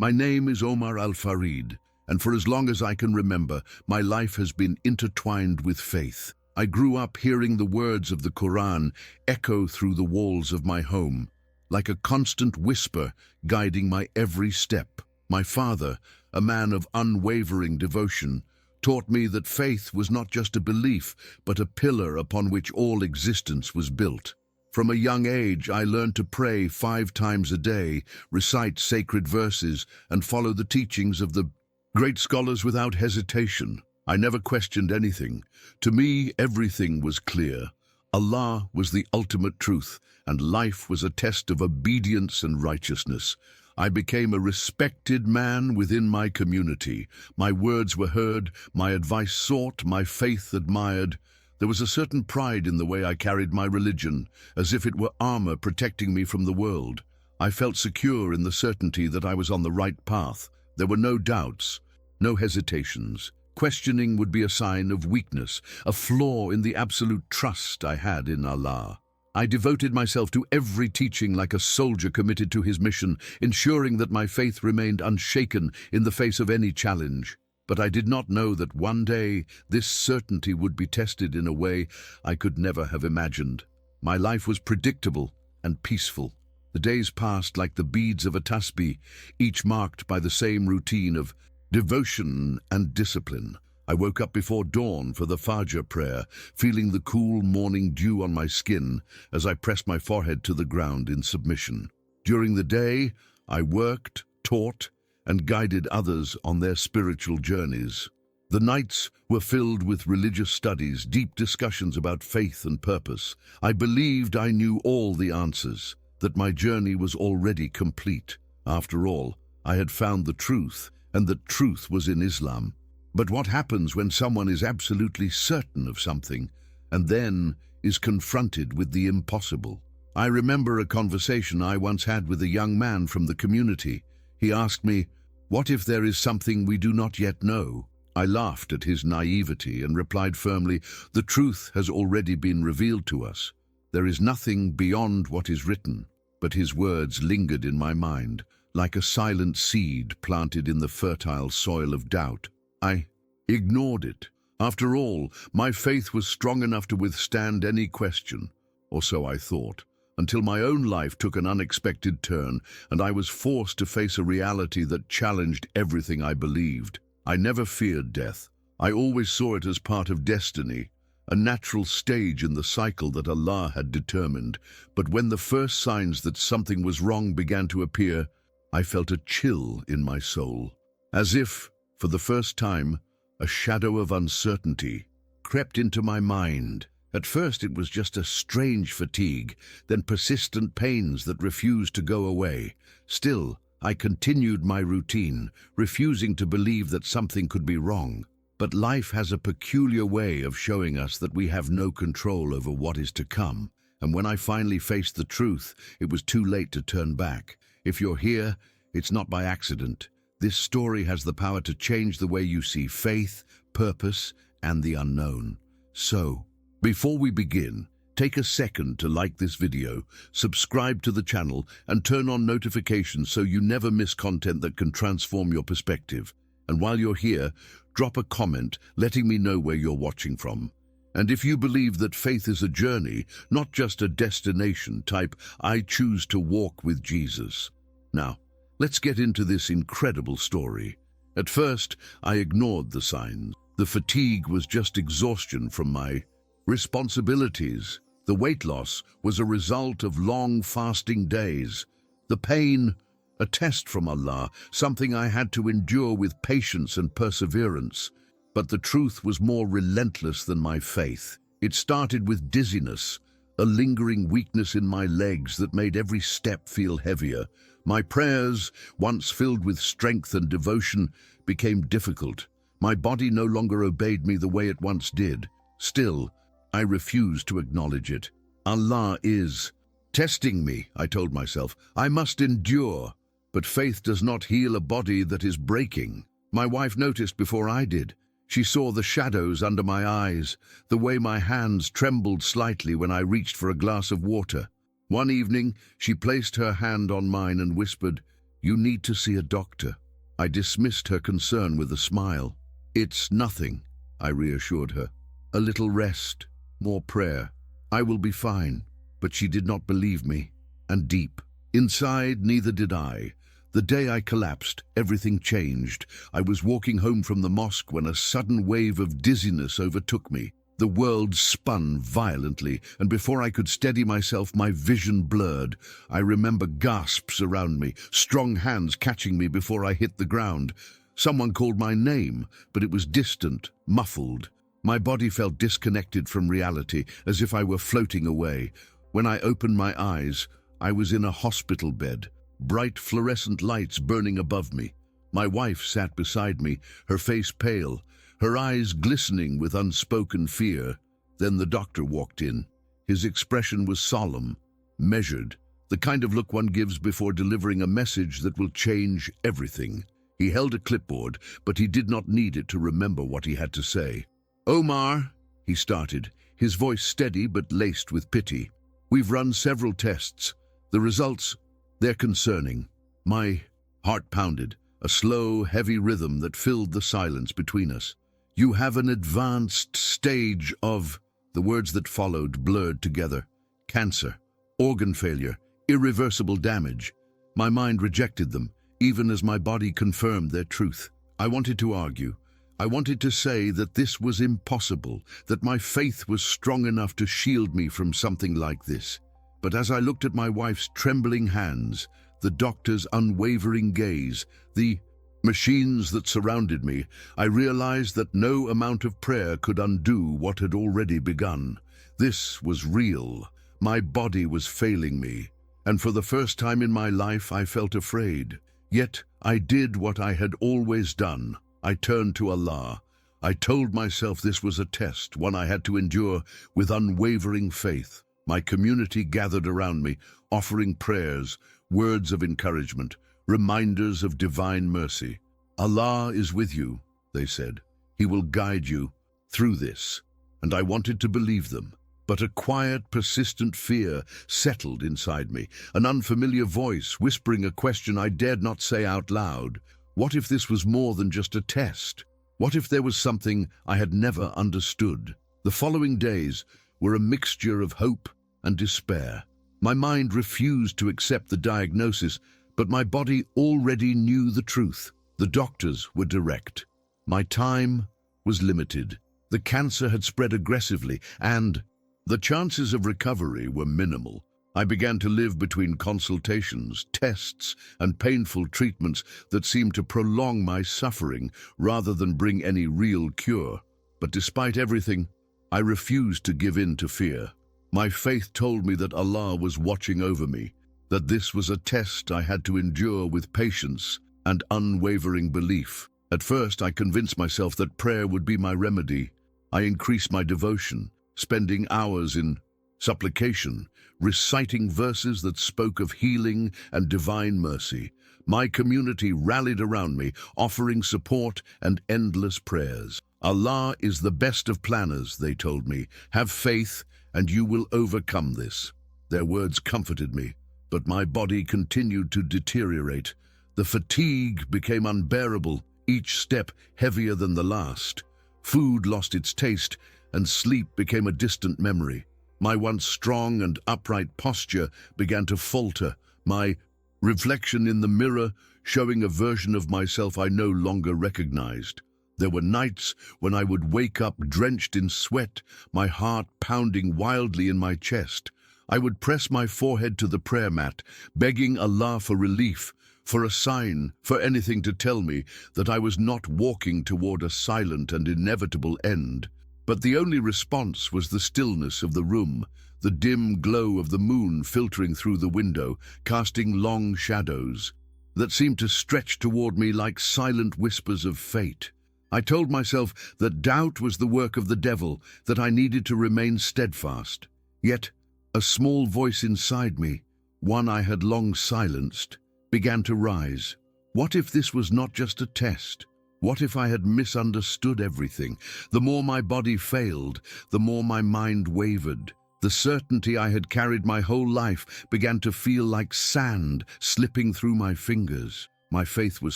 My name is Omar Al-Farid, and for as long as I can remember, my life has been intertwined with faith. I grew up hearing the words of the Quran echo through the walls of my home, like a constant whisper guiding my every step. My father, a man of unwavering devotion, taught me that faith was not just a belief, but a pillar upon which all existence was built. From a young age, I learned to pray 5 times a day, recite sacred verses, and follow the teachings of the great scholars without hesitation. I never questioned anything. To me, everything was clear. Allah was the ultimate truth, and life was a test of obedience and righteousness. I became a respected man within my community. My words were heard, my advice sought, my faith admired. There was a certain pride in the way I carried my religion, as if it were armor protecting me from the world. I felt secure in the certainty that I was on the right path. There were no doubts, no hesitations. Questioning would be a sign of weakness, a flaw in the absolute trust I had in Allah. I devoted myself to every teaching like a soldier committed to his mission, ensuring that my faith remained unshaken in the face of any challenge. But I did not know that one day this certainty would be tested in a way I could never have imagined. My life was predictable and peaceful. The days passed like the beads of a tasbih, each marked by the same routine of devotion and discipline. I woke up before dawn for the Fajr prayer, feeling the cool morning dew on my skin as I pressed my forehead to the ground in submission. During the day, I worked, taught, and guided others on their spiritual journeys. The nights were filled with religious studies, deep discussions about faith and purpose. I believed I knew all the answers, that my journey was already complete. After all, I had found the truth, and that truth was in Islam. But what happens when someone is absolutely certain of something, and then is confronted with the impossible? I remember a conversation I once had with a young man from the community. He asked me, "What if there is something we do not yet know?" I laughed at his naivety and replied firmly, "The truth has already been revealed to us. There is nothing beyond what is written." But his words lingered in my mind, like a silent seed planted in the fertile soil of doubt. I ignored it. After all, my faith was strong enough to withstand any question, or so I thought, until my own life took an unexpected turn and I was forced to face a reality that challenged everything I believed. I never feared death. I always saw it as part of destiny, a natural stage in the cycle that Allah had determined. But when the first signs that something was wrong began to appear, I felt a chill in my soul, as if, for the first time, a shadow of uncertainty crept into my mind. At first it was just a strange fatigue, then persistent pains that refused to go away. Still, I continued my routine, refusing to believe that something could be wrong. But life has a peculiar way of showing us that we have no control over what is to come. And when I finally faced the truth, it was too late to turn back. If you're here, it's not by accident. This story has the power to change the way you see faith, purpose, and the unknown. So, before we begin, take a second to like this video, subscribe to the channel, and turn on notifications so you never miss content that can transform your perspective. And while you're here, drop a comment letting me know where you're watching from. And if you believe that faith is a journey, not just a destination, type, "I choose to walk with Jesus." Now, let's get into this incredible story. At first, I ignored the signs. The fatigue was just exhaustion from my responsibilities. The weight loss was a result of long fasting days. The pain, a test from Allah, something I had to endure with patience and perseverance. But the truth was more relentless than my faith. It started with dizziness, a lingering weakness in my legs that made every step feel heavier. My prayers, once filled with strength and devotion, became difficult. My body no longer obeyed me the way it once did. Still, I refused to acknowledge it. Allah is testing me, I told myself. I must endure. But faith does not heal a body that is breaking. My wife noticed before I did. She saw the shadows under my eyes, the way my hands trembled slightly when I reached for a glass of water. One evening, she placed her hand on mine and whispered, "You need to see a doctor." I dismissed her concern with a smile. "It's nothing," I reassured her. "A little rest, more prayer. I will be fine." But she did not believe me, and deep inside, neither did I. The day I collapsed, everything changed. I was walking home from the mosque when a sudden wave of dizziness overtook me. The world spun violently, and before I could steady myself, my vision blurred. I remember gasps around me, strong hands catching me before I hit the ground. Someone called my name, but it was distant, muffled. My body felt disconnected from reality, as if I were floating away. When I opened my eyes, I was in a hospital bed, bright fluorescent lights burning above me. My wife sat beside me, her face pale, her eyes glistening with unspoken fear. Then the doctor walked in. His expression was solemn, measured, the kind of look one gives before delivering a message that will change everything. He held a clipboard, but he did not need it to remember what he had to say. "Omar," he started, his voice steady but laced with pity. "We've run several tests. The results, they're concerning." My heart pounded, a slow, heavy rhythm that filled the silence between us. "You have an advanced stage of—" The words that followed blurred together. "Cancer, organ failure, irreversible damage." My mind rejected them, even as my body confirmed their truth. I wanted to argue. I wanted to say that this was impossible, that my faith was strong enough to shield me from something like this. But as I looked at my wife's trembling hands, the doctor's unwavering gaze, the machines that surrounded me, I realized that no amount of prayer could undo what had already begun. This was real. My body was failing me, and for the first time in my life I felt afraid. Yet I did what I had always done. I turned to Allah. I told myself this was a test, one I had to endure with unwavering faith. My community gathered around me, offering prayers, words of encouragement, reminders of divine mercy. "Allah is with you," they said. "He will guide you through this." And I wanted to believe them. But a quiet, persistent fear settled inside me, an unfamiliar voice whispering a question I dared not say out loud. What if this was more than just a test? What if there was something I had never understood? The following days were a mixture of hope and despair. My mind refused to accept the diagnosis, but my body already knew the truth. The doctors were direct. My time was limited. The cancer had spread aggressively, and the chances of recovery were minimal. I began to live between consultations, tests, and painful treatments that seemed to prolong my suffering rather than bring any real cure. But despite everything, I refused to give in to fear. My faith told me that Allah was watching over me, that this was a test I had to endure with patience and unwavering belief. At first, I convinced myself that prayer would be my remedy. I increased my devotion, spending hours in supplication, reciting verses that spoke of healing and divine mercy. My community rallied around me, offering support and endless prayers. "Allah is the best of planners," they told me. "Have faith, and you will overcome this." Their words comforted me, but my body continued to deteriorate. The fatigue became unbearable, each step heavier than the last. Food lost its taste, and sleep became a distant memory. My once strong and upright posture began to falter, my reflection in the mirror showing a version of myself I no longer recognized. There were nights when I would wake up drenched in sweat, my heart pounding wildly in my chest. I would press my forehead to the prayer mat, begging Allah for relief, for a sign, for anything to tell me that I was not walking toward a silent and inevitable end. But the only response was the stillness of the room, the dim glow of the moon filtering through the window, casting long shadows that seemed to stretch toward me like silent whispers of fate. I told myself that doubt was the work of the devil, that I needed to remain steadfast. Yet a small voice inside me, one I had long silenced, began to rise. What if this was not just a test? What if I had misunderstood everything? The more my body failed, the more my mind wavered. The certainty I had carried my whole life began to feel like sand slipping through my fingers. My faith was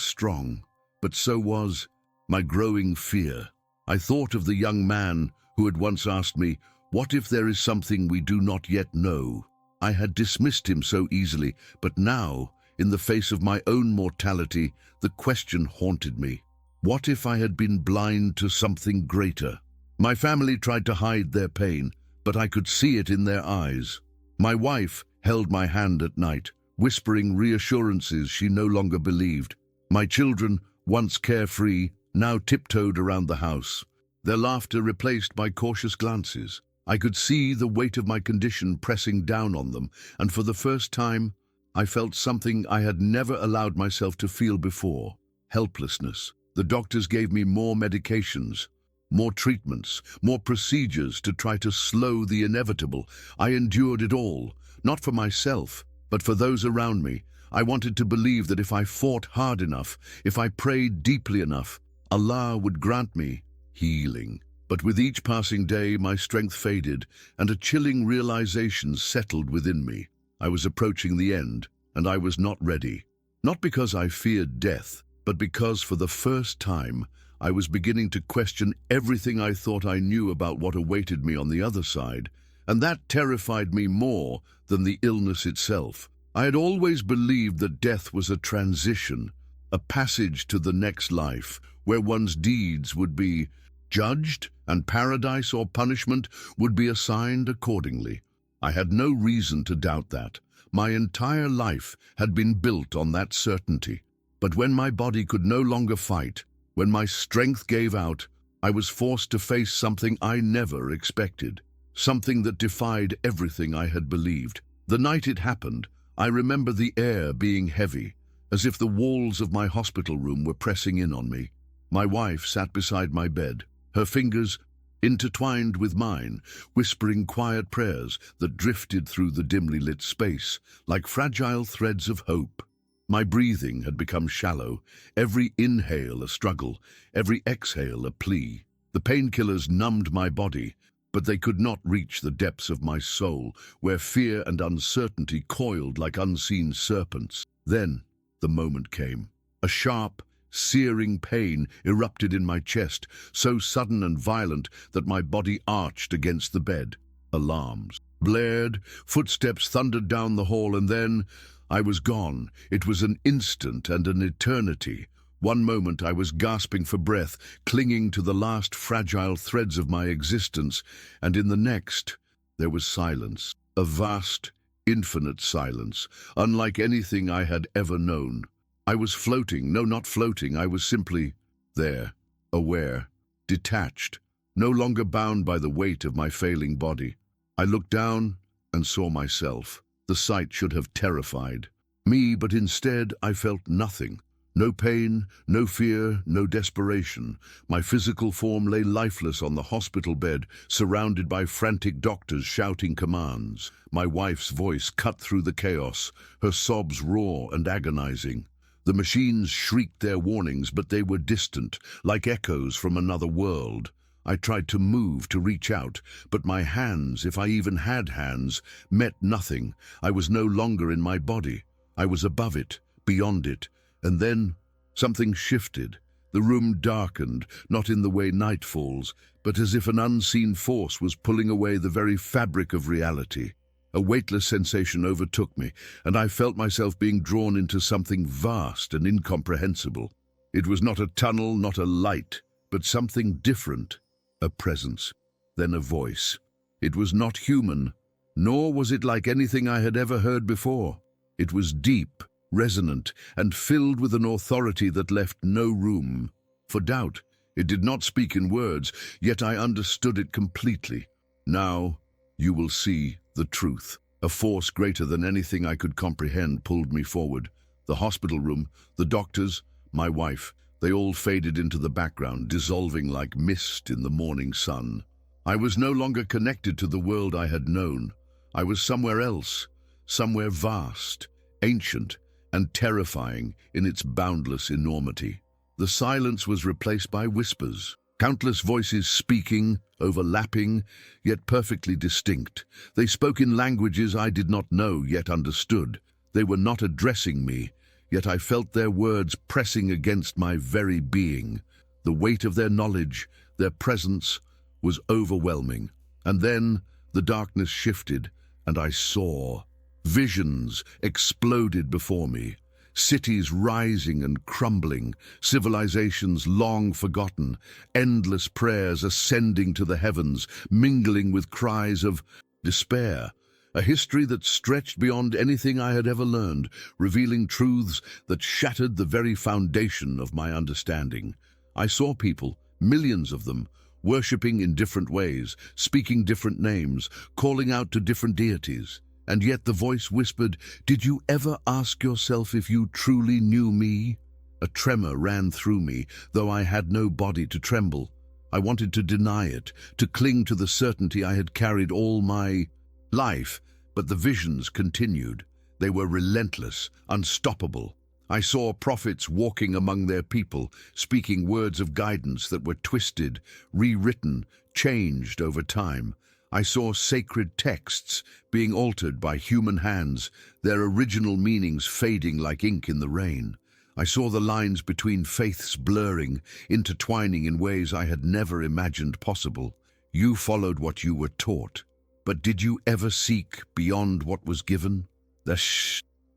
strong, but so was my growing fear. I thought of the young man who had once asked me, "What if there is something we do not yet know?" I had dismissed him so easily, but now, in the face of my own mortality, the question haunted me. What if I had been blind to something greater? My family tried to hide their pain, but I could see it in their eyes. My wife held my hand at night, whispering reassurances she no longer believed. My children, once carefree, now tiptoed around the house, their laughter replaced by cautious glances. I could see the weight of my condition pressing down on them, and for the first time, I felt something I had never allowed myself to feel before: helplessness. The doctors gave me more medications, more treatments, more procedures to try to slow the inevitable. I endured it all, not for myself, but for those around me. I wanted to believe that if I fought hard enough, if I prayed deeply enough, Allah would grant me healing. But with each passing day, my strength faded, and a chilling realization settled within me. I was approaching the end, and I was not ready. Not because I feared death, but because for the first time, I was beginning to question everything I thought I knew about what awaited me on the other side, and that terrified me more than the illness itself. I had always believed that death was a transition, a passage to the next life, where one's deeds would be judged and paradise or punishment would be assigned accordingly. I had no reason to doubt that. My entire life had been built on that certainty. But when my body could no longer fight, when my strength gave out, I was forced to face something I never expected, something that defied everything I had believed. The night it happened, I remember the air being heavy, as if the walls of my hospital room were pressing in on me. My wife sat beside my bed, her fingers intertwined with mine, whispering quiet prayers that drifted through the dimly lit space like fragile threads of hope. My breathing had become shallow, every inhale a struggle, every exhale a plea. The painkillers numbed my body, but they could not reach the depths of my soul, where fear and uncertainty coiled like unseen serpents. Then the moment came. A sharp, searing pain erupted in my chest, so sudden and violent that my body arched against the bed. Alarms blared, footsteps thundered down the hall, and then I was gone. It was an instant and an eternity. One moment I was gasping for breath, clinging to the last fragile threads of my existence, and in the next there was silence, a vast, infinite silence, unlike anything I had ever known. I was floating, no, not floating, I was simply there, aware, detached, no longer bound by the weight of my failing body. I looked down and saw myself. The sight should have terrified me, but instead I felt nothing. No pain, no fear, no desperation. My physical form lay lifeless on the hospital bed, surrounded by frantic doctors shouting commands. My wife's voice cut through the chaos, her sobs raw and agonizing. The machines shrieked their warnings, but they were distant, like echoes from another world. I tried to move, to reach out, but my hands, if I even had hands, met nothing. I was no longer in my body. I was above it, beyond it, and then something shifted. The room darkened, not in the way night falls, but as if an unseen force was pulling away the very fabric of reality. A weightless sensation overtook me, and I felt myself being drawn into something vast and incomprehensible. It was not a tunnel, not a light, but something different. A presence, then a voice. It was not human, nor was it like anything I had ever heard before. It was deep, resonant, and filled with an authority that left no room for doubt. It did not speak in words, yet I understood it completely. Now you will see the truth. A force greater than anything I could comprehend pulled me forward. The hospital room, the doctors, my wife, they all faded into the background, dissolving like mist in the morning sun. I was no longer connected to the world I had known. I was somewhere else, somewhere vast, ancient, and terrifying in its boundless enormity. The silence was replaced by whispers. Countless voices speaking, overlapping, yet perfectly distinct. They spoke in languages I did not know, yet understood. They were not addressing me, yet I felt their words pressing against my very being. The weight of their knowledge, their presence, was overwhelming. And then the darkness shifted, and I saw. Visions exploded before me. Cities rising and crumbling, civilizations long forgotten, endless prayers ascending to the heavens, mingling with cries of despair. A history that stretched beyond anything I had ever learned, revealing truths that shattered the very foundation of my understanding. I saw people, millions of them, worshipping in different ways, speaking different names, calling out to different deities. And yet the voice whispered, "Did you ever ask yourself if you truly knew me?" A tremor ran through me, though I had no body to tremble. I wanted to deny it, to cling to the certainty I had carried all my life, but the visions continued. They were relentless, unstoppable. I saw prophets walking among their people, speaking words of guidance that were twisted, rewritten, changed over time. I saw sacred texts being altered by human hands, their original meanings fading like ink in the rain. I saw the lines between faiths blurring, intertwining in ways I had never imagined possible. You followed what you were taught, but did you ever seek beyond what was given? The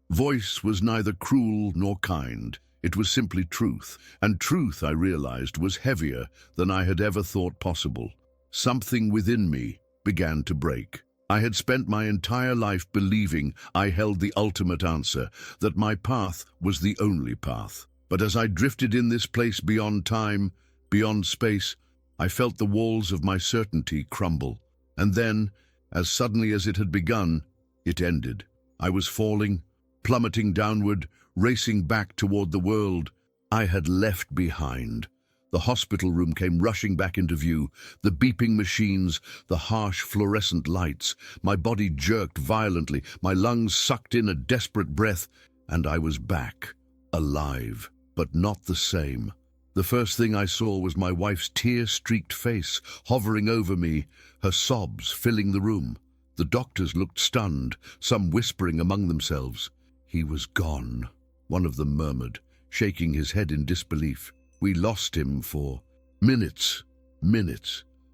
voice was neither cruel nor kind. It was simply truth, and truth, I realized, was heavier than I had ever thought possible. Something within me began to break. I had spent my entire life believing I held the ultimate answer, that my path was the only path. But as I drifted in this place beyond time, beyond space, I felt the walls of my certainty crumble. And then, as suddenly as it had begun, it ended. I was falling, plummeting downward, racing back toward the world I had left behind. The hospital room came rushing back into view, the beeping machines, the harsh fluorescent lights. My body jerked violently, my lungs sucked in a desperate breath, and I was back, alive, but not the same. The first thing I saw was my wife's tear-streaked face hovering over me, her sobs filling the room. The doctors looked stunned, some whispering among themselves. "He was gone," one of them murmured, shaking his head in disbelief. "We lost him for minutes.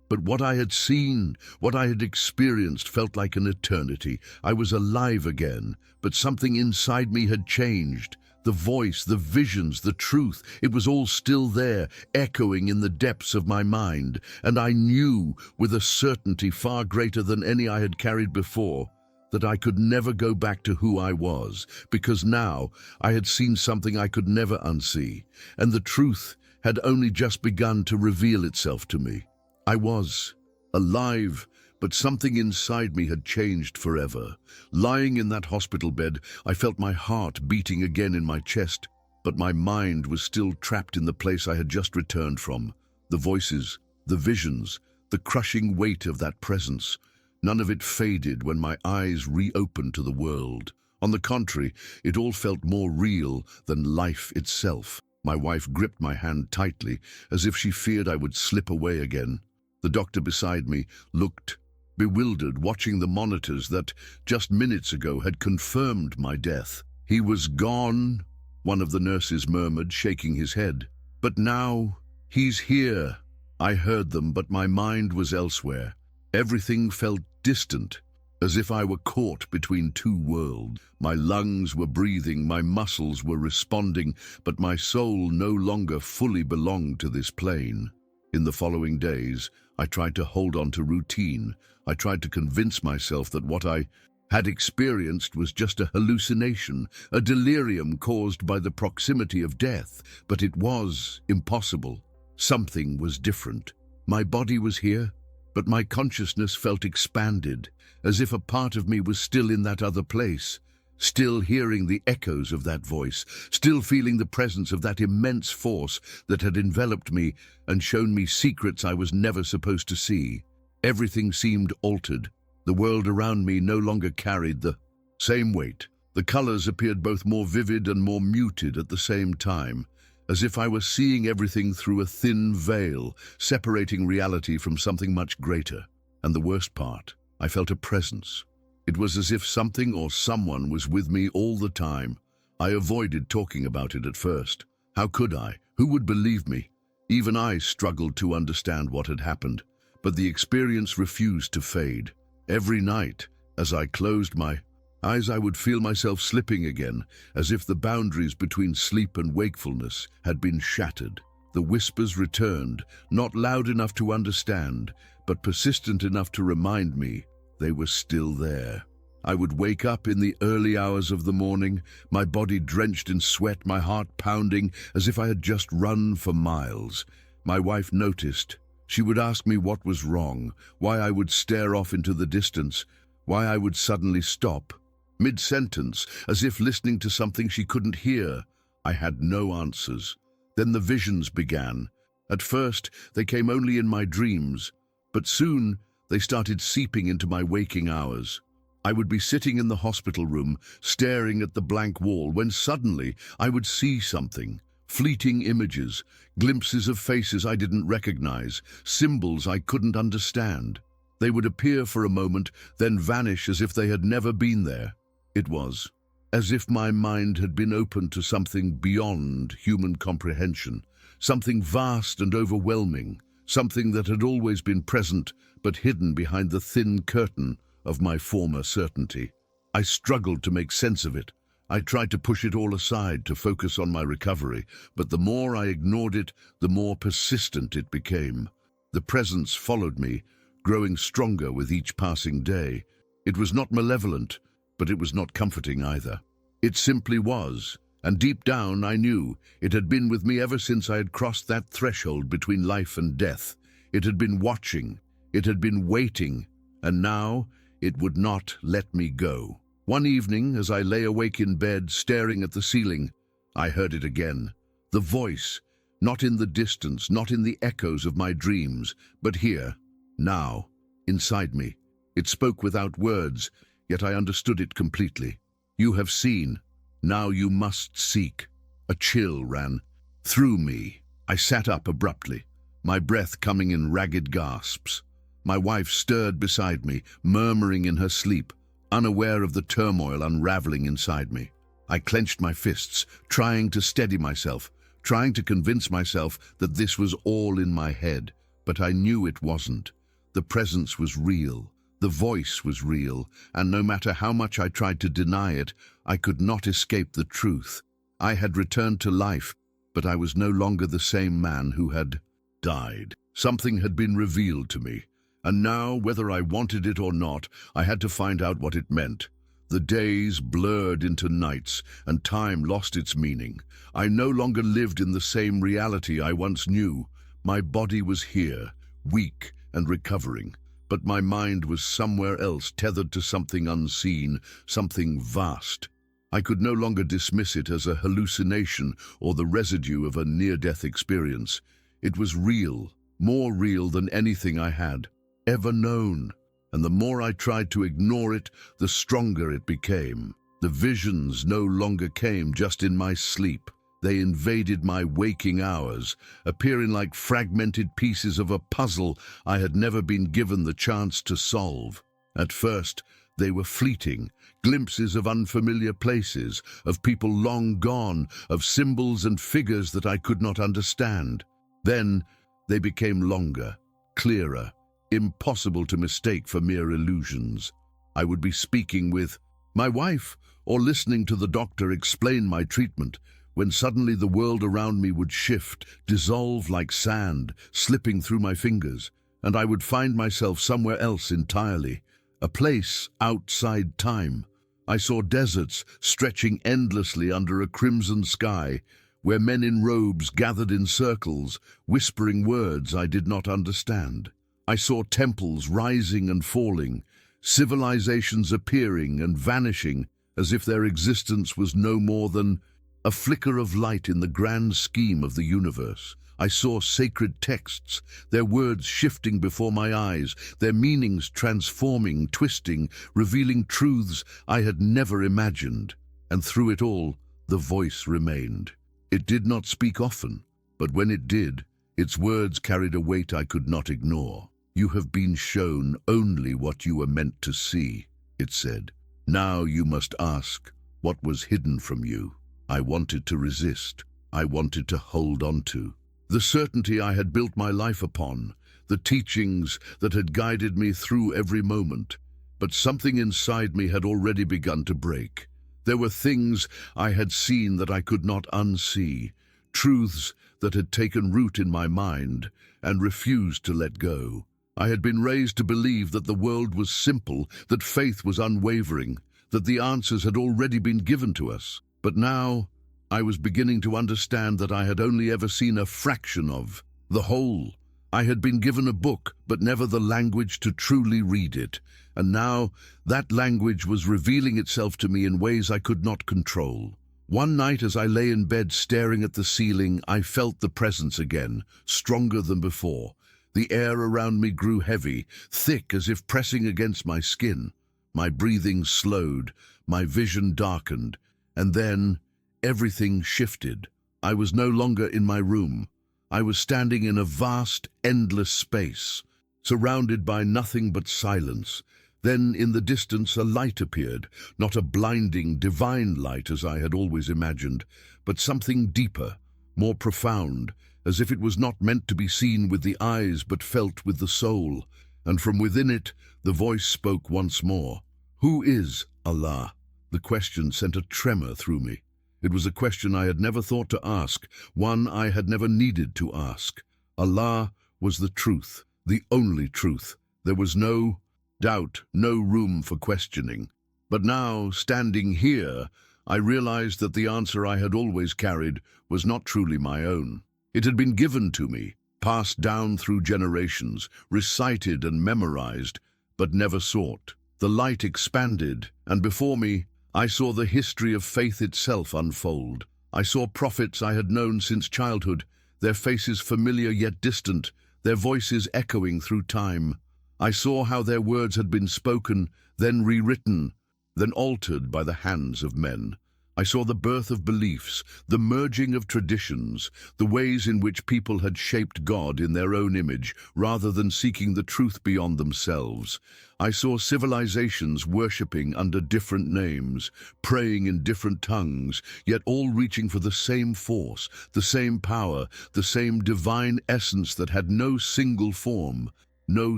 But what I had seen, what I had experienced felt like an eternity. I was alive again, but something inside me had changed. The voice, the visions, the truth, it was all still there, echoing in the depths of my mind. And I knew, with a certainty far greater than any I had carried before, that I could never go back to who I was, because now I had seen something I could never unsee, and the truth had only just begun to reveal itself to me. I was alive, but something inside me had changed forever. Lying in that hospital bed, I felt my heart beating again in my chest, but my mind was still trapped in the place I had just returned from. The voices, the visions, the crushing weight of that presence. None of it faded when my eyes reopened to the world. On the contrary, it all felt more real than life itself. My wife gripped my hand tightly, as if she feared I would slip away again. The doctor beside me looked bewildered, watching the monitors that, just minutes ago, had confirmed my death. "He was gone," one of the nurses murmured, shaking his head. "But now, he's here." I heard them, but my mind was elsewhere. Everything felt distant, as if I were caught between two worlds. My lungs were breathing, my muscles were responding, but my soul no longer fully belonged to this plane. In the following days, I tried to hold on to routine. I tried to convince myself that what I had experienced was just a hallucination, a delirium caused by the proximity of death. But it was impossible. Something was different. My body was here, but my consciousness felt expanded, as if a part of me was still in that other place, still hearing the echoes of that voice, still feeling the presence of that immense force that had enveloped me and shown me secrets I was never supposed to see. Everything seemed altered. The world around me no longer carried the same weight. The colors appeared both more vivid and more muted at the same time, as if I were seeing everything through a thin veil, separating reality from something much greater. And the worst part, I felt a presence. It was as if something or someone was with me all the time. I avoided talking about it at first. How could I? Who would believe me? Even I struggled to understand what had happened, but the experience refused to fade. Every night, as I closed my eyes, I would feel myself slipping again, as if the boundaries between sleep and wakefulness had been shattered. The whispers returned, not loud enough to understand, but persistent enough to remind me they were still there. I would wake up in the early hours of the morning, my body drenched in sweat, my heart pounding as if I had just run for miles. My wife noticed. She would ask me what was wrong, why I would stare off into the distance, why I would suddenly stop, mid-sentence, as if listening to something she couldn't hear. I had no answers. Then the visions began. At first, they came only in my dreams, but soon they started seeping into my waking hours. I would be sitting in the hospital room, staring at the blank wall, when suddenly I would see something. Fleeting images, glimpses of faces I didn't recognize, symbols I couldn't understand. They would appear for a moment, then vanish as if they had never been there. It was as if my mind had been opened to something beyond human comprehension, something vast and overwhelming, something that had always been present but hidden behind the thin curtain of my former certainty. I struggled to make sense of it. I tried to push it all aside to focus on my recovery, but the more I ignored it, the more persistent it became. The presence followed me, growing stronger with each passing day. It was not malevolent, but it was not comforting either. It simply was, and deep down I knew it had been with me ever since I had crossed that threshold between life and death. It had been watching, it had been waiting, and now it would not let me go. One evening, as I lay awake in bed, staring at the ceiling, I heard it again. The voice, not in the distance, not in the echoes of my dreams, but here, now, inside me. It spoke without words, yet I understood it completely. You have seen, now you must seek. A chill ran through me. I sat up abruptly, my breath coming in ragged gasps. My wife stirred beside me, murmuring in her sleep, unaware of the turmoil unraveling inside me. I clenched my fists, trying to steady myself, trying to convince myself that this was all in my head, but I knew it wasn't. The presence was real, the voice was real, and no matter how much I tried to deny it, I could not escape the truth. I had returned to life, but I was no longer the same man who had died. Something had been revealed to me. And now, whether I wanted it or not, I had to find out what it meant. The days blurred into nights, and time lost its meaning. I no longer lived in the same reality I once knew. My body was here, weak and recovering, but my mind was somewhere else, tethered to something unseen, something vast. I could no longer dismiss it as a hallucination or the residue of a near-death experience. It was real, more real than anything I had ever known, and the more I tried to ignore it, the stronger it became. The visions no longer came just in my sleep. They invaded my waking hours, appearing like fragmented pieces of a puzzle I had never been given the chance to solve. At first, they were fleeting, glimpses of unfamiliar places, of people long gone, of symbols and figures that I could not understand. Then, they became longer, clearer, impossible to mistake for mere illusions. I would be speaking with my wife or listening to the doctor explain my treatment, when suddenly the world around me would shift, dissolve like sand, slipping through my fingers, and I would find myself somewhere else entirely, a place outside time. I saw deserts stretching endlessly under a crimson sky, where men in robes gathered in circles, whispering words I did not understand. I saw temples rising and falling, civilizations appearing and vanishing, as if their existence was no more than a flicker of light in the grand scheme of the universe. I saw sacred texts, their words shifting before my eyes, their meanings transforming, twisting, revealing truths I had never imagined. And through it all, the voice remained. It did not speak often, but when it did, its words carried a weight I could not ignore. "You have been shown only what you were meant to see," it said. "Now you must ask what was hidden from you." I wanted to resist. I wanted to hold on to. The certainty I had built my life upon, the teachings that had guided me through every moment. But something inside me had already begun to break. There were things I had seen that I could not unsee, truths that had taken root in my mind and refused to let go. I had been raised to believe that the world was simple, that faith was unwavering, that the answers had already been given to us. But now I was beginning to understand that I had only ever seen a fraction of the whole. I had been given a book, but never the language to truly read it. And now that language was revealing itself to me in ways I could not control. One night as I lay in bed staring at the ceiling, I felt the presence again, stronger than before. The air around me grew heavy, thick as if pressing against my skin. My breathing slowed, my vision darkened, and then everything shifted. I was no longer in my room. I was standing in a vast, endless space, surrounded by nothing but silence. Then in the distance a light appeared, not a blinding, divine light as I had always imagined, but something deeper, more profound, as if it was not meant to be seen with the eyes but felt with the soul. And from within it, the voice spoke once more. "Who is Allah?" The question sent a tremor through me. It was a question I had never thought to ask, one I had never needed to ask. Allah was the truth, the only truth. There was no doubt, no room for questioning. But now, standing here, I realized that the answer I had always carried was not truly my own. It had been given to me, passed down through generations, recited and memorized, but never sought. The light expanded, and before me, I saw the history of faith itself unfold. I saw prophets I had known since childhood, their faces familiar yet distant, their voices echoing through time. I saw how their words had been spoken, then rewritten, then altered by the hands of men. I saw the birth of beliefs, the merging of traditions, the ways in which people had shaped God in their own image, rather than seeking the truth beyond themselves. I saw civilizations worshipping under different names, praying in different tongues, yet all reaching for the same force, the same power, the same divine essence that had no single form, no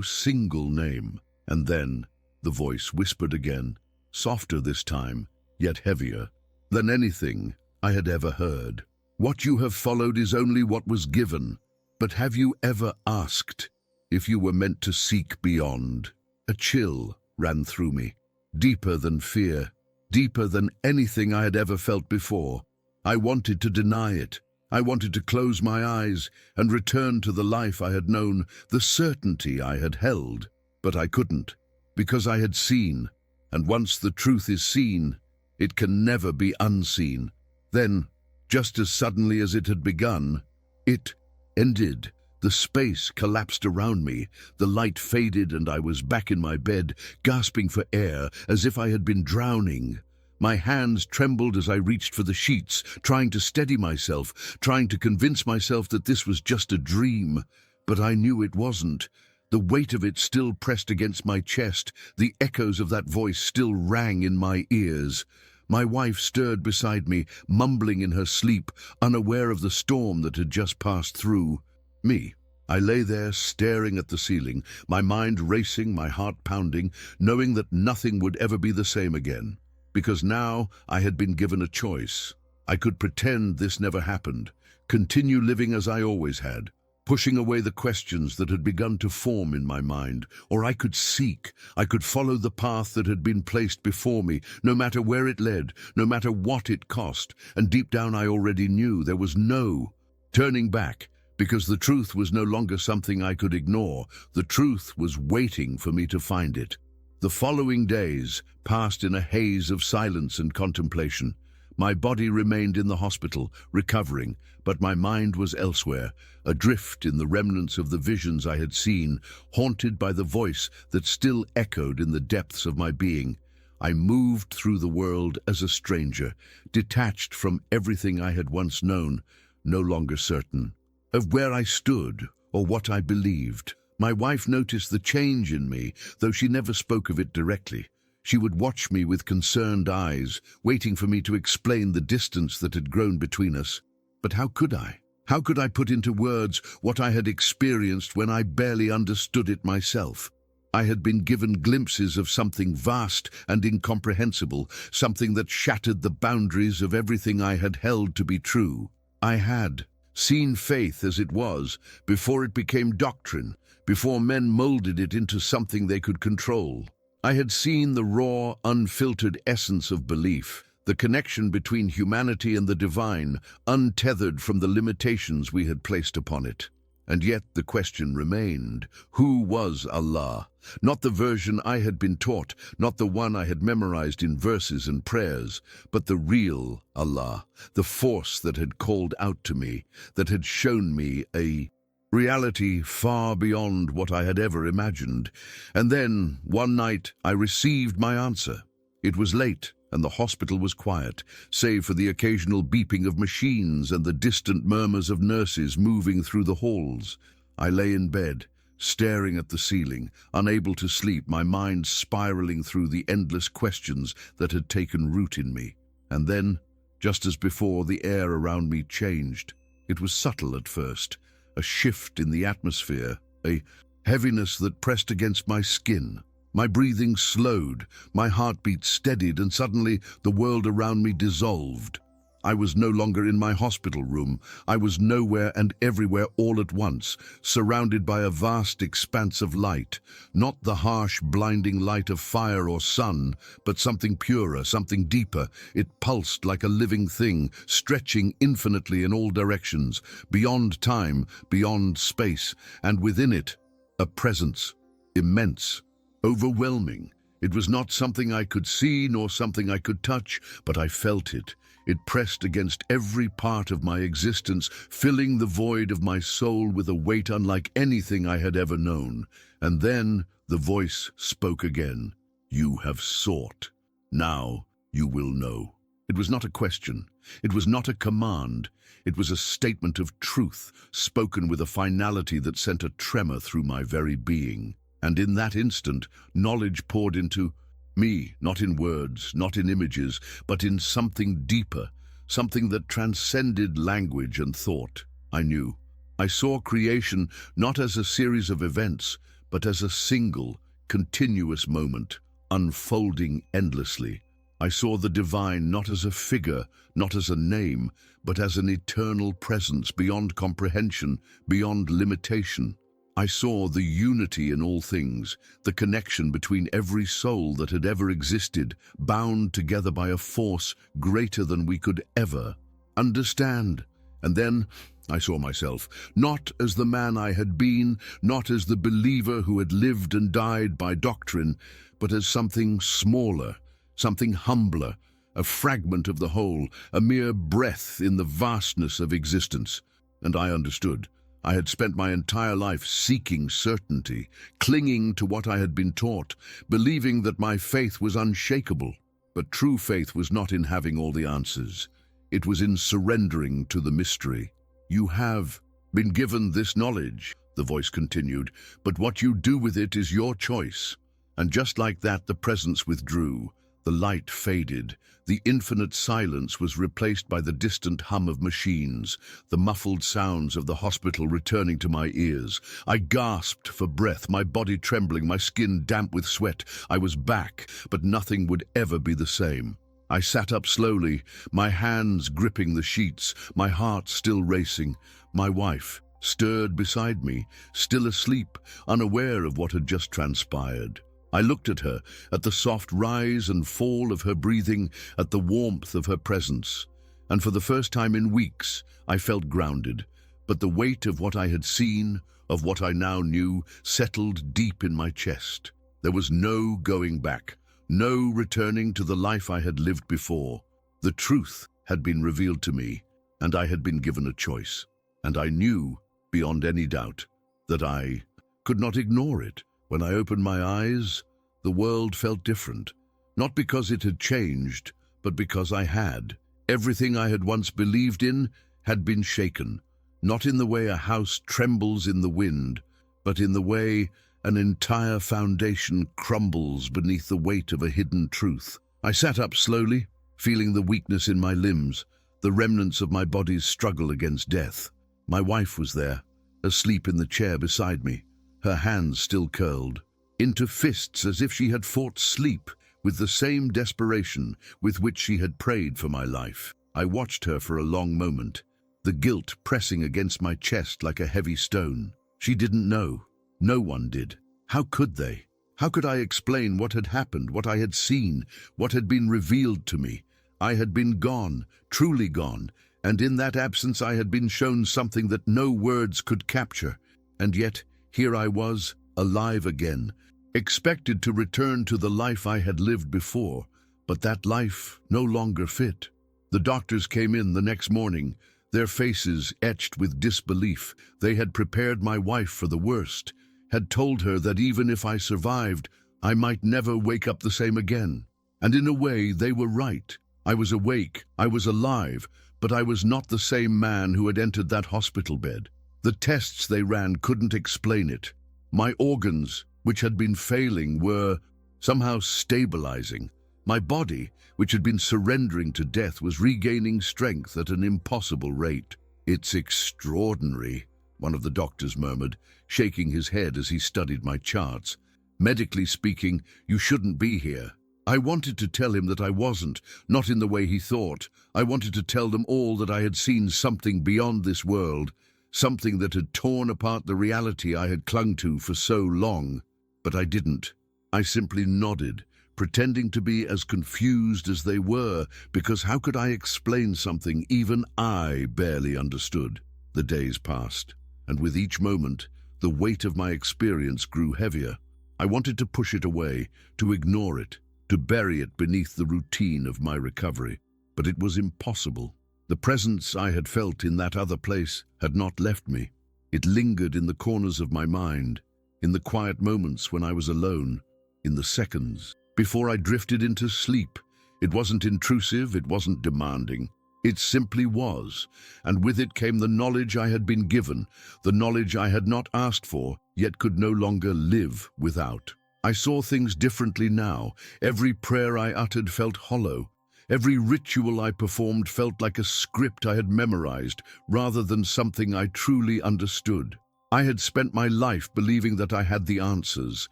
single name. And then the voice whispered again, softer this time, yet heavier than anything I had ever heard. "What you have followed is only what was given, but have you ever asked if you were meant to seek beyond?" A chill ran through me, deeper than fear, deeper than anything I had ever felt before. I wanted to deny it. I wanted to close my eyes and return to the life I had known, the certainty I had held. But I couldn't, because I had seen, and once the truth is seen, it can never be unseen. Then, just as suddenly as it had begun, it ended. The space collapsed around me, the light faded, and I was back in my bed, gasping for air, as if I had been drowning. My hands trembled as I reached for the sheets, trying to steady myself, trying to convince myself that this was just a dream. But I knew it wasn't. The weight of it still pressed against my chest, the echoes of that voice still rang in my ears. My wife stirred beside me, mumbling in her sleep, unaware of the storm that had just passed through me. I lay there staring at the ceiling, my mind racing, my heart pounding, knowing that nothing would ever be the same again. Because now I had been given a choice. I could pretend this never happened, continue living as I always had, pushing away the questions that had begun to form in my mind, or I could seek, I could follow the path that had been placed before me, no matter where it led, no matter what it cost, and deep down I already knew there was no turning back, because the truth was no longer something I could ignore. The truth was waiting for me to find it. The following days passed in a haze of silence and contemplation. My body remained in the hospital, recovering, but my mind was elsewhere, adrift in the remnants of the visions I had seen, haunted by the voice that still echoed in the depths of my being. I moved through the world as a stranger, detached from everything I had once known, no longer certain of where I stood or what I believed. My wife noticed the change in me, though she never spoke of it directly. She would watch me with concerned eyes, waiting for me to explain the distance that had grown between us. But how could I? How could I put into words what I had experienced when I barely understood it myself? I had been given glimpses of something vast and incomprehensible, something that shattered the boundaries of everything I had held to be true. I had seen faith as it was, before it became doctrine, before men molded it into something they could control. I had seen the raw, unfiltered essence of belief, the connection between humanity and the divine, untethered from the limitations we had placed upon it. And yet the question remained, who was Allah? Not the version I had been taught, not the one I had memorized in verses and prayers, but the real Allah, the force that had called out to me, that had shown me a reality far beyond what I had ever imagined. And then, one night, I received my answer. It was late, and the hospital was quiet, save for the occasional beeping of machines and the distant murmurs of nurses moving through the halls. I lay in bed, staring at the ceiling, unable to sleep, my mind spiraling through the endless questions that had taken root in me. And then, just as before, the air around me changed. It was subtle at first, a shift in the atmosphere, a heaviness that pressed against my skin. My breathing slowed, my heartbeat steadied, and suddenly the world around me dissolved. I was no longer in my hospital room. I was nowhere and everywhere all at once, surrounded by a vast expanse of light. Not the harsh, blinding light of fire or sun, but something purer, something deeper. It pulsed like a living thing, stretching infinitely in all directions, beyond time, beyond space, and within it, a presence, immense, overwhelming. It was not something I could see nor something I could touch, but I felt it. It pressed against every part of my existence, filling the void of my soul with a weight unlike anything I had ever known. And then the voice spoke again. You have sought. Now you will know. It was not a question. It was not a command. It was a statement of truth, spoken with a finality that sent a tremor through my very being. And in that instant, knowledge poured into me, not in words, not in images, but in something deeper, something that transcended language and thought. I knew. I saw creation not as a series of events, but as a single, continuous moment, unfolding endlessly. I saw the divine not as a figure, not as a name, but as an eternal presence beyond comprehension, beyond limitation. I saw the unity in all things, the connection between every soul that had ever existed, bound together by a force greater than we could ever understand. And then I saw myself, not as the man I had been, not as the believer who had lived and died by doctrine, but as something smaller, something humbler, a fragment of the whole, a mere breath in the vastness of existence. And I understood. I had spent my entire life seeking certainty, clinging to what I had been taught, believing that my faith was unshakable. But true faith was not in having all the answers. It was in surrendering to the mystery. You have been given this knowledge, the voice continued, but what you do with it is your choice. And just like that, the presence withdrew. The light faded. The infinite silence was replaced by the distant hum of machines, the muffled sounds of the hospital returning to my ears. I gasped for breath, my body trembling, my skin damp with sweat. I was back, but nothing would ever be the same. I sat up slowly, my hands gripping the sheets, my heart still racing. My wife stirred beside me, still asleep, unaware of what had just transpired. I looked at her, at the soft rise and fall of her breathing, at the warmth of her presence. And for the first time in weeks, I felt grounded. But the weight of what I had seen, of what I now knew, settled deep in my chest. There was no going back, no returning to the life I had lived before. The truth had been revealed to me, and I had been given a choice. And I knew, beyond any doubt, that I could not ignore it. When I opened my eyes, the world felt different. Not because it had changed, but because I had. Everything I had once believed in had been shaken, not in the way a house trembles in the wind, but in the way an entire foundation crumbles beneath the weight of a hidden truth. I sat up slowly, feeling the weakness in my limbs, the remnants of my body's struggle against death. My wife was there, asleep in the chair beside me, her hands still curled into fists as if she had fought sleep with the same desperation with which she had prayed for my life. I watched her for a long moment, the guilt pressing against my chest like a heavy stone. She didn't know. No one did. How could they? How could I explain what had happened, what I had seen, what had been revealed to me? I had been gone, truly gone, and in that absence I had been shown something that no words could capture. And yet, here I was, alive again, expected to return to the life I had lived before, but that life no longer fit. The doctors came in the next morning, their faces etched with disbelief. They had prepared my wife for the worst, had told her that even if I survived, I might never wake up the same again. And in a way, they were right. I was awake, I was alive, but I was not the same man who had entered that hospital bed. The tests they ran couldn't explain it. My organs, which had been failing, were somehow stabilizing. My body, which had been surrendering to death, was regaining strength at an impossible rate. "It's extraordinary," one of the doctors murmured, shaking his head as he studied my charts. "Medically speaking, you shouldn't be here." I wanted to tell him that I wasn't, not in the way he thought. I wanted to tell them all that I had seen something beyond this world, something that had torn apart the reality I had clung to for so long. But I didn't. I simply nodded, pretending to be as confused as they were, because how could I explain something even I barely understood? The days passed, and with each moment, the weight of my experience grew heavier. I wanted to push it away, to ignore it, to bury it beneath the routine of my recovery. But it was impossible. The presence I had felt in that other place had not left me. It lingered in the corners of my mind, in the quiet moments when I was alone, in the seconds before I drifted into sleep. It wasn't intrusive, it wasn't demanding. It simply was, and with it came the knowledge I had been given, the knowledge I had not asked for, yet could no longer live without. I saw things differently now. Every prayer I uttered felt hollow. Every ritual I performed felt like a script I had memorized, rather than something I truly understood. I had spent my life believing that I had the answers,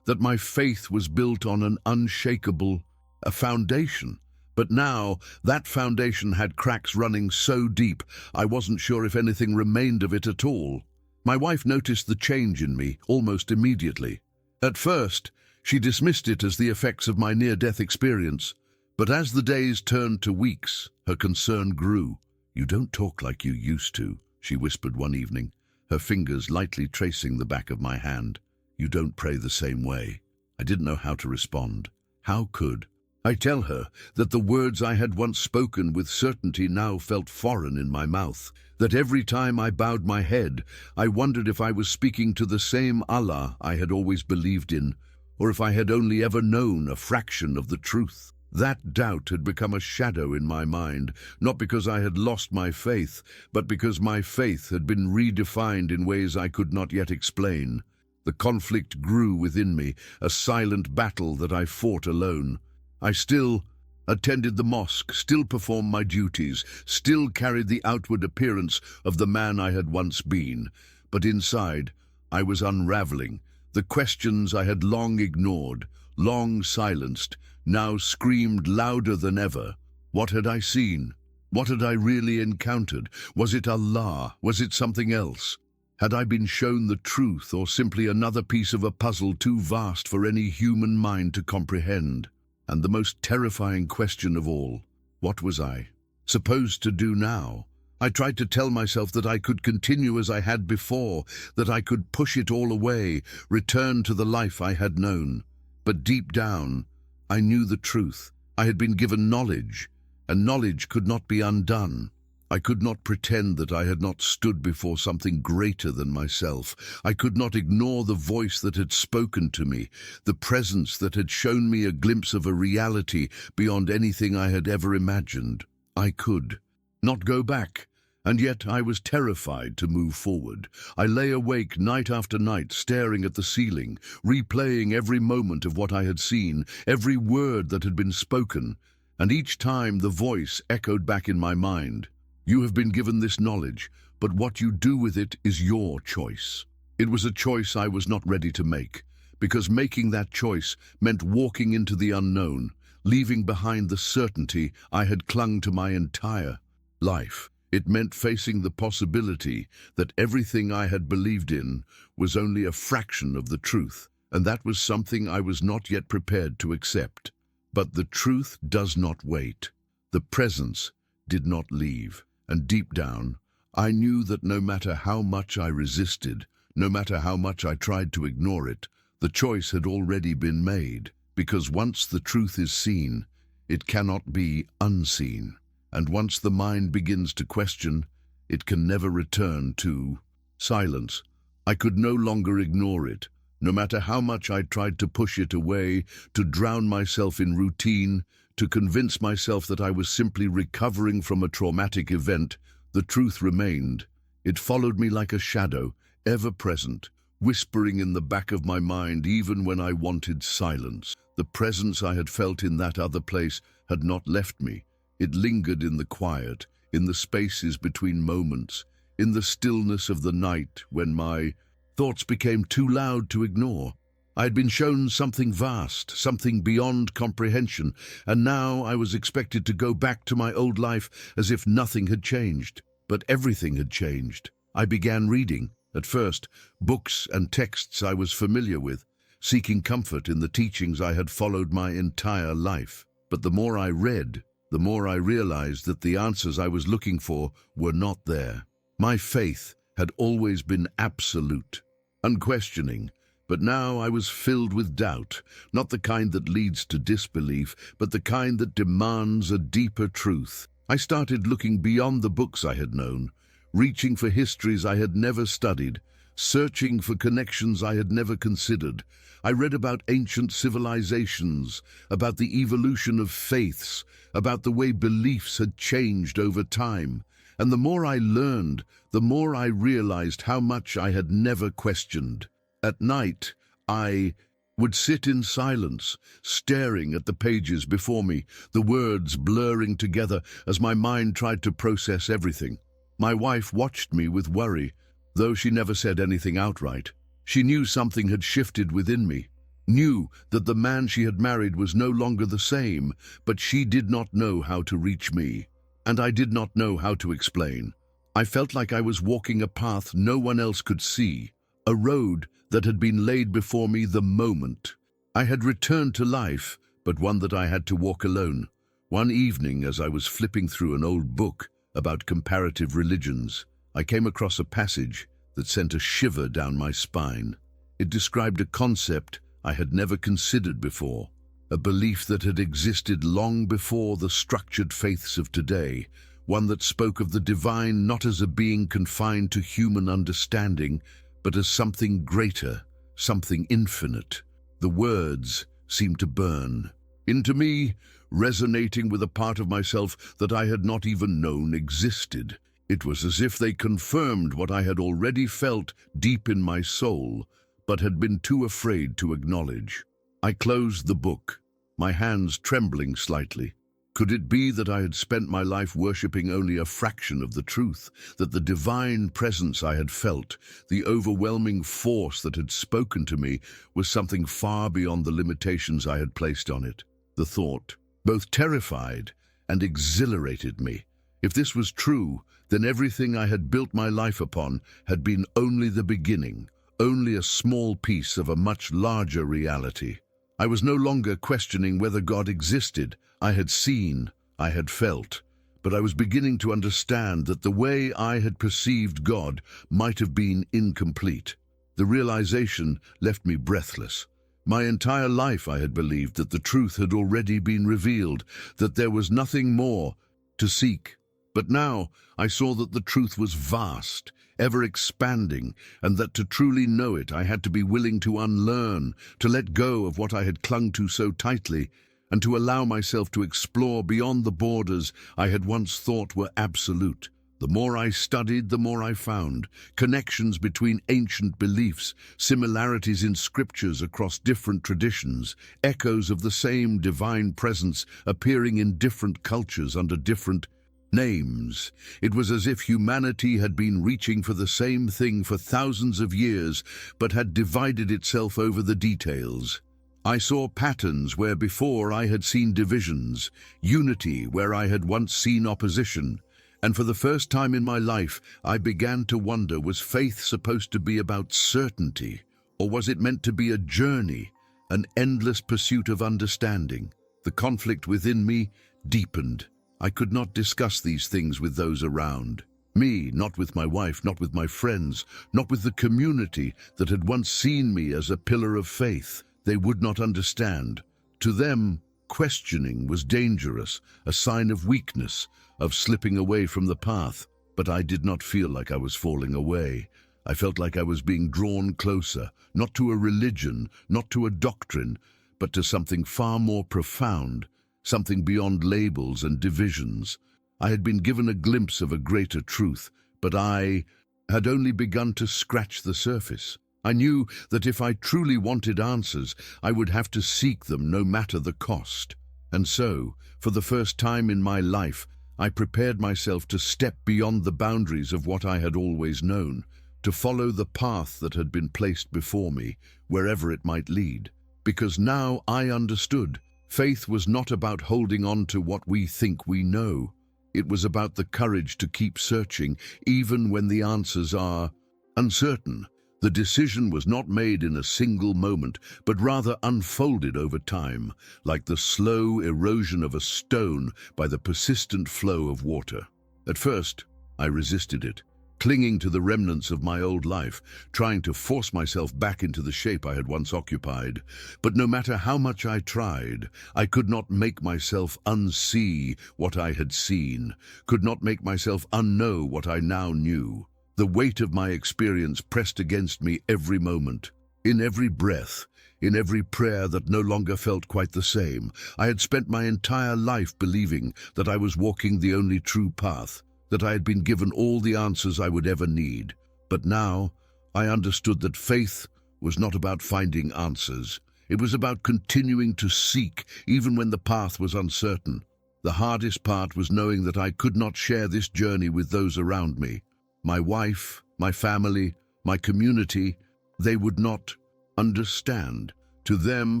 that my faith was built on an unshakable foundation. But now, that foundation had cracks running so deep, I wasn't sure if anything remained of it at all. My wife noticed the change in me almost immediately. At first, she dismissed it as the effects of my near-death experience, but as the days turned to weeks, her concern grew. "You don't talk like you used to," she whispered one evening, her fingers lightly tracing the back of my hand. "You don't pray the same way." I didn't know how to respond. How could I tell her that the words I had once spoken with certainty now felt foreign in my mouth, that every time I bowed my head, I wondered if I was speaking to the same Allah I had always believed in, or if I had only ever known a fraction of the truth? That doubt had become a shadow in my mind, not because I had lost my faith, but because my faith had been redefined in ways I could not yet explain. The conflict grew within me, a silent battle that I fought alone. I still attended the mosque, still performed my duties, still carried the outward appearance of the man I had once been. But inside, I was unraveling. The questions I had long ignored, long silenced, now screamed louder than ever. What had I seen? What had I really encountered? Was it Allah? Was it something else? Had I been shown the truth, or simply another piece of a puzzle too vast for any human mind to comprehend? And the most terrifying question of all, what was I supposed to do now? I tried to tell myself that I could continue as I had before, that I could push it all away, return to the life I had known. But deep down, I knew the truth. I had been given knowledge, and knowledge could not be undone. I could not pretend that I had not stood before something greater than myself. I could not ignore the voice that had spoken to me, the presence that had shown me a glimpse of a reality beyond anything I had ever imagined. I could not go back, and yet I was terrified to move forward. I lay awake night after night, staring at the ceiling, replaying every moment of what I had seen, every word that had been spoken, and each time the voice echoed back in my mind. You have been given this knowledge, but what you do with it is your choice. It was a choice I was not ready to make, because making that choice meant walking into the unknown, leaving behind the certainty I had clung to my entire life. It meant facing the possibility that everything I had believed in was only a fraction of the truth, and that was something I was not yet prepared to accept. But the truth does not wait. The presence did not leave. And deep down, I knew that no matter how much I resisted, no matter how much I tried to ignore it, the choice had already been made, because once the truth is seen, it cannot be unseen. And once the mind begins to question, it can never return to silence. I could no longer ignore it, no matter how much I tried to push it away, to drown myself in routine, to convince myself that I was simply recovering from a traumatic event. The truth remained. It followed me like a shadow, ever present, whispering in the back of my mind even when I wanted silence. The presence I had felt in that other place had not left me. It lingered in the quiet, in the spaces between moments, in the stillness of the night when my thoughts became too loud to ignore. I had been shown something vast, something beyond comprehension, and now I was expected to go back to my old life as if nothing had changed. But everything had changed. I began reading, at first, books and texts I was familiar with, seeking comfort in the teachings I had followed my entire life. But the more I read, the more I realized that the answers I was looking for were not there. My faith had always been absolute, unquestioning, but now I was filled with doubt, not the kind that leads to disbelief, but the kind that demands a deeper truth. I started looking beyond the books I had known, reaching for histories I had never studied, searching for connections I had never considered. I read about ancient civilizations, about the evolution of faiths, about the way beliefs had changed over time. And the more I learned, the more I realized how much I had never questioned. At night, I would sit in silence, staring at the pages before me, the words blurring together as my mind tried to process everything. My wife watched me with worry, though she never said anything outright. She knew something had shifted within me, knew that the man she had married was no longer the same, but she did not know how to reach me, and I did not know how to explain. I felt like I was walking a path no one else could see, a road that had been laid before me the moment I had returned to life, but one that I had to walk alone. One evening, as I was flipping through an old book about comparative religions, I came across a passage that sent a shiver down my spine. It described a concept I had never considered before, a belief that had existed long before the structured faiths of today, one that spoke of the divine not as a being confined to human understanding, but as something greater, something infinite. The words seemed to burn into me, resonating with a part of myself that I had not even known existed. It was as if they confirmed what I had already felt deep in my soul, but had been too afraid to acknowledge. I closed the book, my hands trembling slightly. Could it be that I had spent my life worshipping only a fraction of the truth, that the divine presence I had felt, the overwhelming force that had spoken to me, was something far beyond the limitations I had placed on it? The thought both terrified and exhilarated me. If this was true, then everything I had built my life upon had been only the beginning, only a small piece of a much larger reality. I was no longer questioning whether God existed. I had seen, I had felt, but I was beginning to understand that the way I had perceived God might have been incomplete. The realization left me breathless. My entire life I had believed that the truth had already been revealed, that there was nothing more to seek. But now I saw that the truth was vast, ever expanding, and that to truly know it I had to be willing to unlearn, to let go of what I had clung to so tightly, and to allow myself to explore beyond the borders I had once thought were absolute. The more I studied, the more I found connections between ancient beliefs, similarities in scriptures across different traditions, echoes of the same divine presence appearing in different cultures under different names. It was as if humanity had been reaching for the same thing for thousands of years, but had divided itself over the details. I saw patterns where before I had seen divisions, unity where I had once seen opposition, and for the first time in my life I began to wonder, was faith supposed to be about certainty, or was it meant to be a journey, an endless pursuit of understanding? The conflict within me deepened. I could not discuss these things with those around me, not with my wife, not with my friends, not with the community that had once seen me as a pillar of faith. They would not understand. To them, questioning was dangerous, a sign of weakness, of slipping away from the path. But I did not feel like I was falling away. I felt like I was being drawn closer, not to a religion, not to a doctrine, but to something far more profound, something beyond labels and divisions. I had been given a glimpse of a greater truth, but I had only begun to scratch the surface. I knew that if I truly wanted answers, I would have to seek them no matter the cost. And so, for the first time in my life, I prepared myself to step beyond the boundaries of what I had always known, to follow the path that had been placed before me, wherever it might lead. Because now I understood. Faith was not about holding on to what we think we know. It was about the courage to keep searching, even when the answers are uncertain. The decision was not made in a single moment, but rather unfolded over time, like the slow erosion of a stone by the persistent flow of water. At first, I resisted it, clinging to the remnants of my old life, trying to force myself back into the shape I had once occupied. But no matter how much I tried, I could not make myself unsee what I had seen, could not make myself unknow what I now knew. The weight of my experience pressed against me every moment, in every breath, in every prayer that no longer felt quite the same. I had spent my entire life believing that I was walking the only true path, that I had been given all the answers I would ever need. But now I understood that faith was not about finding answers. It was about continuing to seek, even when the path was uncertain. The hardest part was knowing that I could not share this journey with those around me. My wife, my family, my community, they would not understand. To them,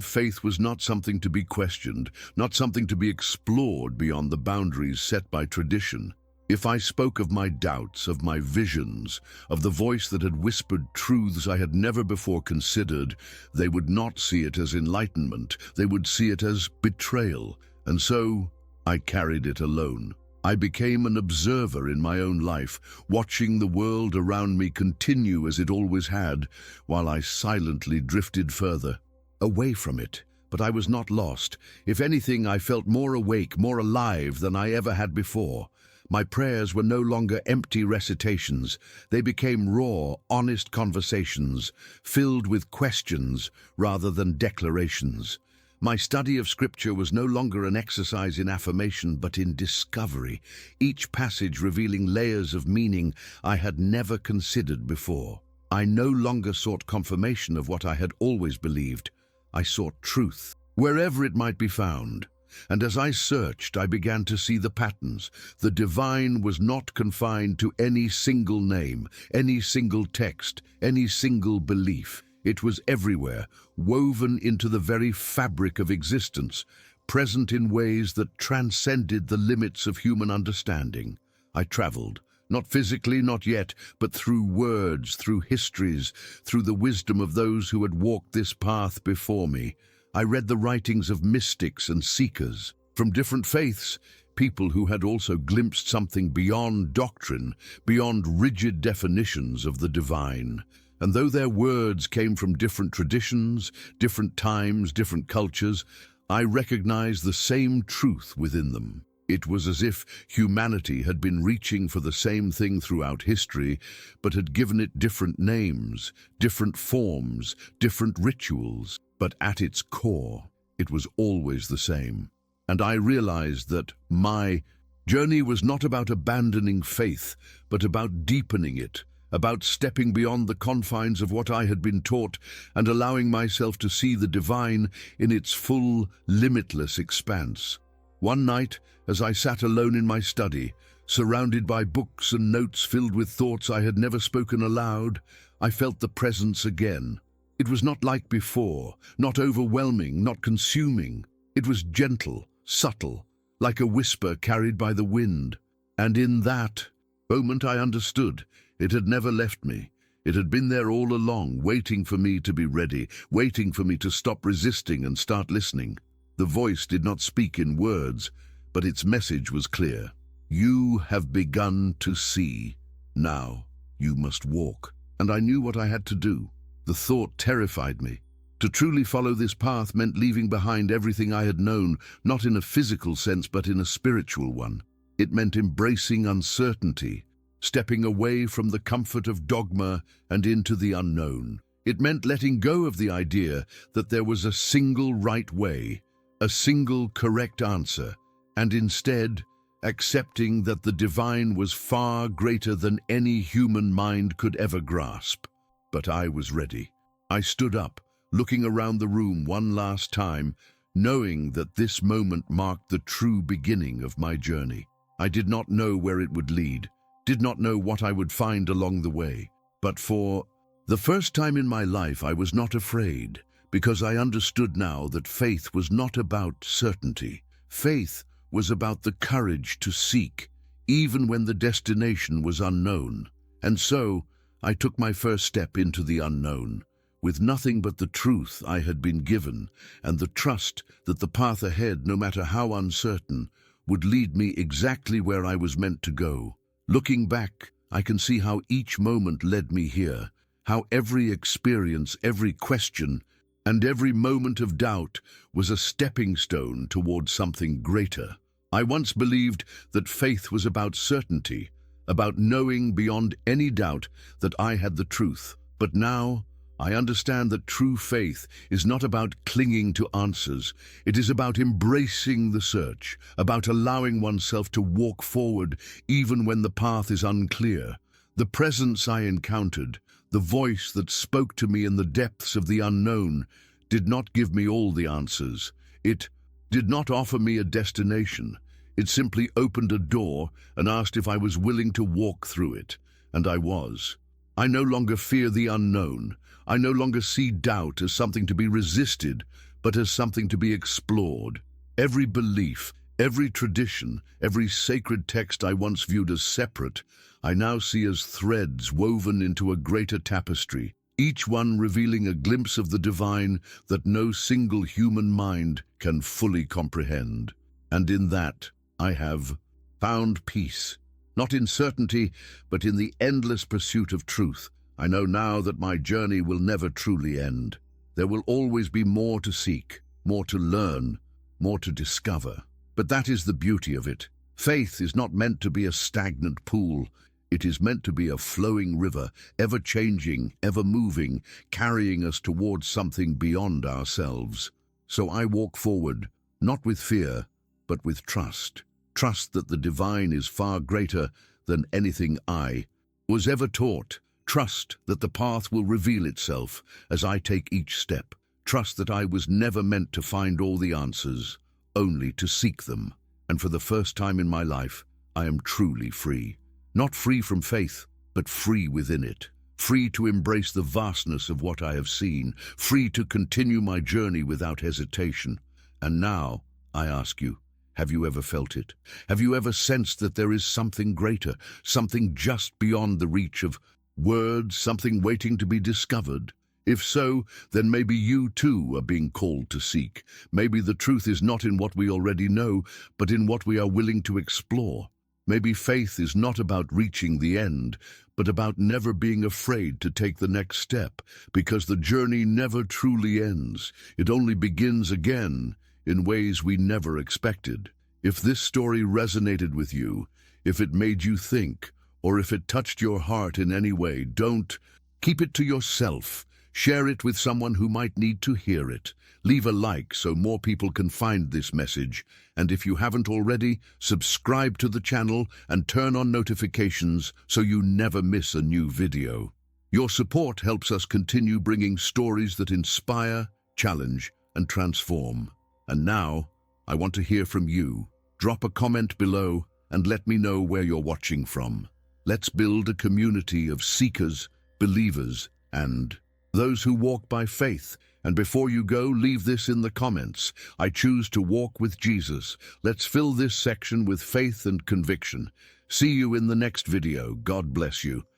faith was not something to be questioned, not something to be explored beyond the boundaries set by tradition. If I spoke of my doubts, of my visions, of the voice that had whispered truths I had never before considered, they would not see it as enlightenment, they would see it as betrayal. And so I carried it alone. I became an observer in my own life, watching the world around me continue as it always had, while I silently drifted further away from it. But I was not lost. If anything, I felt more awake, more alive than I ever had before. My prayers were no longer empty recitations. They became raw, honest conversations, filled with questions rather than declarations. My study of Scripture was no longer an exercise in affirmation, but in discovery, each passage revealing layers of meaning I had never considered before. I no longer sought confirmation of what I had always believed. I sought truth, wherever it might be found. And as I searched, I began to see the patterns. The divine was not confined to any single name, any single text, any single belief. It was everywhere, woven into the very fabric of existence, present in ways that transcended the limits of human understanding. I traveled, not physically, not yet, but through words, through histories, through the wisdom of those who had walked this path before me. I read the writings of mystics and seekers from different faiths, people who had also glimpsed something beyond doctrine, beyond rigid definitions of the divine. And though their words came from different traditions, different times, different cultures, I recognized the same truth within them. It was as if humanity had been reaching for the same thing throughout history, but had given it different names, different forms, different rituals. But at its core, it was always the same. And I realized that my journey was not about abandoning faith, but about deepening it, about stepping beyond the confines of what I had been taught and allowing myself to see the divine in its full, limitless expanse. One night, as I sat alone in my study, surrounded by books and notes filled with thoughts I had never spoken aloud, I felt the presence again. It was not like before, not overwhelming, not consuming. It was gentle, subtle, like a whisper carried by the wind. And in that moment I understood. It had never left me. It had been there all along, waiting for me to be ready, waiting for me to stop resisting and start listening. The voice did not speak in words, but its message was clear. You have begun to see. Now you must walk. And I knew what I had to do. The thought terrified me. To truly follow this path meant leaving behind everything I had known, not in a physical sense, but in a spiritual one. It meant embracing uncertainty, stepping away from the comfort of dogma and into the unknown. It meant letting go of the idea that there was a single right way, a single correct answer, and instead accepting that the divine was far greater than any human mind could ever grasp. But I was ready. I stood up, looking around the room one last time, knowing that this moment marked the true beginning of my journey. I did not know where it would lead, did not know what I would find along the way. But for the first time in my life, I was not afraid, because I understood now that faith was not about certainty. Faith was about the courage to seek, even when the destination was unknown. And so, I took my first step into the unknown, with nothing but the truth I had been given, and the trust that the path ahead, no matter how uncertain, would lead me exactly where I was meant to go. Looking back, I can see how each moment led me here, how every experience, every question, and every moment of doubt was a stepping stone towards something greater. I once believed that faith was about certainty, about knowing beyond any doubt that I had the truth. But now, I understand that true faith is not about clinging to answers. It is about embracing the search, about allowing oneself to walk forward even when the path is unclear. The presence I encountered, the voice that spoke to me in the depths of the unknown, did not give me all the answers. It did not offer me a destination. It simply opened a door and asked if I was willing to walk through it. And I was. I no longer fear the unknown. I no longer see doubt as something to be resisted, but as something to be explored. Every belief, every tradition, every sacred text I once viewed as separate, I now see as threads woven into a greater tapestry, each one revealing a glimpse of the divine that no single human mind can fully comprehend. And in that, I have found peace, not in certainty, but in the endless pursuit of truth. I know now that my journey will never truly end. There will always be more to seek, more to learn, more to discover. But that is the beauty of it. Faith is not meant to be a stagnant pool. It is meant to be a flowing river, ever-changing, ever-moving, carrying us towards something beyond ourselves. So I walk forward, not with fear, but with trust. Trust that the divine is far greater than anything I was ever taught. Trust that the path will reveal itself as I take each step. Trust that I was never meant to find all the answers, only to seek them. And for the first time in my life, I am truly free. Not free from faith, but free within it. Free to embrace the vastness of what I have seen. Free to continue my journey without hesitation. And now, I ask you, have you ever felt it? Have you ever sensed that there is something greater, something just beyond the reach of words, something waiting to be discovered? If so, then maybe you too are being called to seek. Maybe the truth is not in what we already know, but in what we are willing to explore. Maybe faith is not about reaching the end, but about never being afraid to take the next step, because the journey never truly ends. It only begins again in ways we never expected. If this story resonated with you, if it made you think, or if it touched your heart in any way, don't keep it to yourself. Share it with someone who might need to hear it. Leave a like so more people can find this message. And if you haven't already, subscribe to the channel and turn on notifications so you never miss a new video. Your support helps us continue bringing stories that inspire, challenge, and transform. And now, I want to hear from you. Drop a comment below and let me know where you're watching from. Let's build a community of seekers, believers, and those who walk by faith. And before you go, leave this in the comments. I choose to walk with Jesus. Let's fill this section with faith and conviction. See you in the next video. God bless you.